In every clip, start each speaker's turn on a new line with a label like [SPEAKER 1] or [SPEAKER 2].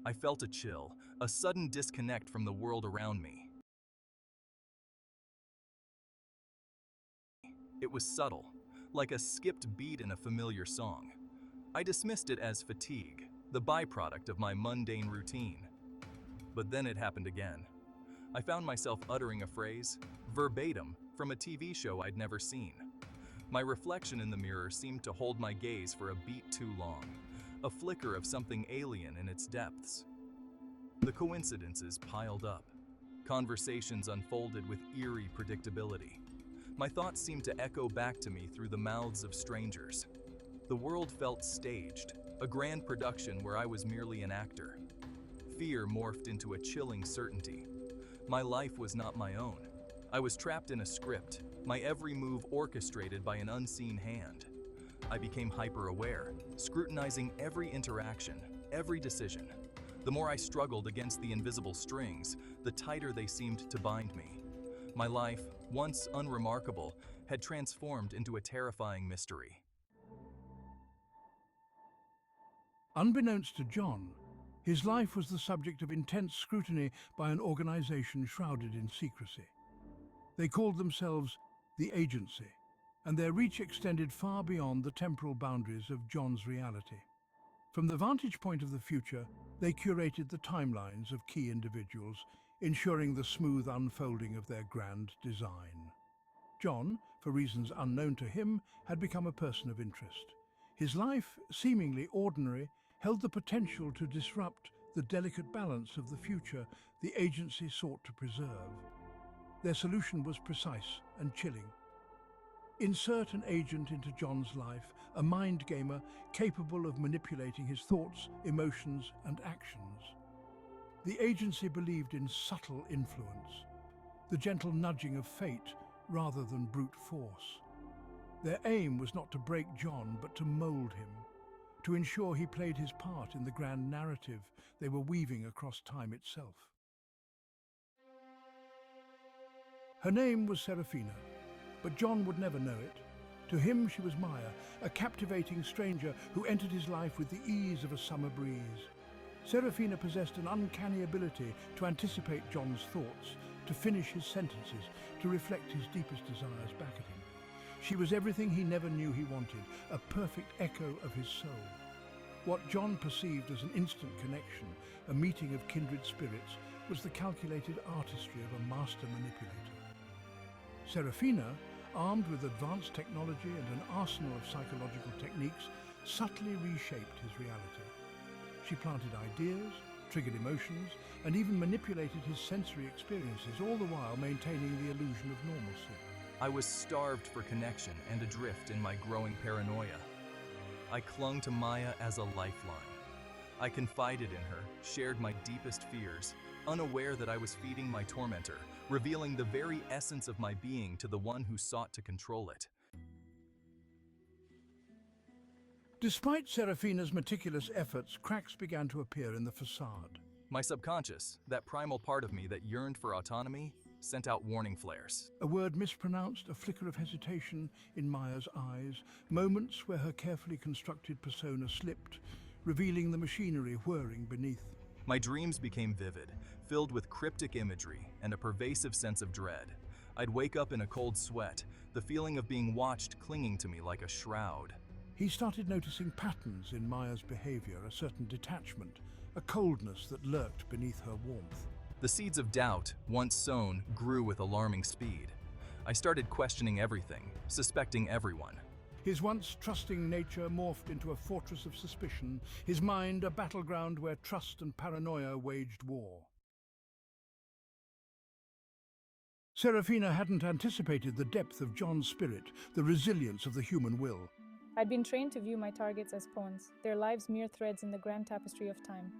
[SPEAKER 1] I felt a chill, a sudden disconnect from the world around me. It was subtle, like a skipped beat in a familiar song. I dismissed it as fatigue, the byproduct of my mundane routine. But then it happened again. I found myself uttering a phrase, verbatim, from a TV show I'd never seen. My reflection in the mirror seemed to hold my gaze for a beat too long, a flicker of something alien in its depths. The coincidences piled up. Conversations unfolded with eerie predictability. My thoughts seemed to echo back to me through the mouths of strangers. The world felt staged, a grand production where I was merely an actor. Fear morphed into a chilling certainty. My life was not my own. I was trapped in a script, my every move orchestrated by an unseen hand. I became hyper-aware, scrutinizing every interaction, every decision. The more I struggled against the invisible strings, the tighter they seemed to bind me. My life, once unremarkable, had transformed into a terrifying mystery.
[SPEAKER 2] Unbeknownst to John, his life was the subject of intense scrutiny by an organization shrouded in secrecy. They called themselves the Agency, and their reach extended far beyond the temporal boundaries of John's reality. From the vantage point of the future, they curated the timelines of key individuals, ensuring the smooth unfolding of their grand design. John, for reasons unknown to him, had become a person of interest. His life, seemingly ordinary, held the potential to disrupt the delicate balance of the future the agency sought to preserve. Their solution was precise and chilling. Insert an agent into John's life, a mind gamer capable of manipulating his thoughts, emotions, and actions. The agency believed in subtle influence, the gentle nudging of fate rather than brute force. Their aim was not to break John, but to mold him, to ensure he played his part in the grand narrative they were weaving across time itself. Her name was Serafina, but John would never know it. To him she was Maya, a captivating stranger who entered his life with the ease of a summer breeze. Serafina possessed an uncanny ability to anticipate John's thoughts, to finish his sentences, to reflect his deepest desires back at him. She was everything he never knew he wanted, a perfect echo of his soul. What John perceived as an instant connection, a meeting of kindred spirits, was the calculated artistry of a master manipulator. Serafina, armed with advanced technology and an arsenal of psychological techniques, subtly reshaped his reality. She planted ideas, triggered emotions, and even manipulated his sensory experiences, all the while maintaining the illusion of normalcy.
[SPEAKER 1] I was starved for connection and adrift in my growing paranoia. I clung to Maya as a lifeline. I confided in her, shared my deepest fears, unaware that I was feeding my tormentor, revealing the very essence of my being to the one who sought to control it.
[SPEAKER 2] Despite Serafina's meticulous efforts, cracks began to appear in the facade.
[SPEAKER 1] My subconscious, that primal part of me that yearned for autonomy, sent out warning flares.
[SPEAKER 2] A word mispronounced, a flicker of hesitation in Maya's eyes, moments where her carefully constructed persona slipped, revealing the machinery whirring beneath.
[SPEAKER 1] My dreams became vivid, filled with cryptic imagery and a pervasive sense of dread. I'd wake up in a cold sweat, the feeling of being watched clinging to me like a shroud.
[SPEAKER 2] He started noticing patterns in Maya's behavior, a certain detachment, a coldness that lurked beneath her warmth.
[SPEAKER 1] The seeds of doubt, once sown, grew with alarming speed. I started questioning everything, suspecting everyone.
[SPEAKER 2] His once trusting nature morphed into a fortress of suspicion, his mind a battleground where trust and paranoia waged war. Serafina hadn't anticipated the depth of John's spirit, the resilience of the human will.
[SPEAKER 3] I'd been trained to view my targets as pawns, their lives mere threads in the grand tapestry of time.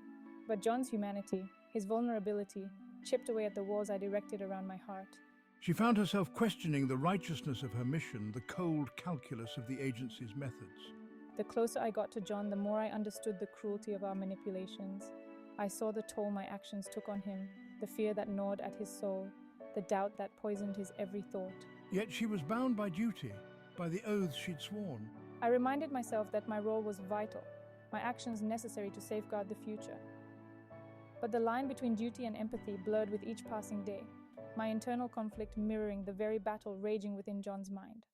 [SPEAKER 3] But John's humanity, his vulnerability, chipped away at the walls I'd erected around my heart.
[SPEAKER 2] She found herself questioning the righteousness of her mission, the cold calculus of the agency's methods.
[SPEAKER 3] The closer I got to John, the more I understood the cruelty of our manipulations. I saw the toll my actions took on him, the fear that gnawed at his soul, the doubt that poisoned his every thought.
[SPEAKER 2] Yet she was bound by duty, by the oaths she'd sworn.
[SPEAKER 3] I reminded myself that my role was vital, my actions necessary to safeguard the future. But the line between duty and empathy blurred with each passing day, my internal conflict mirroring the very battle raging within John's mind.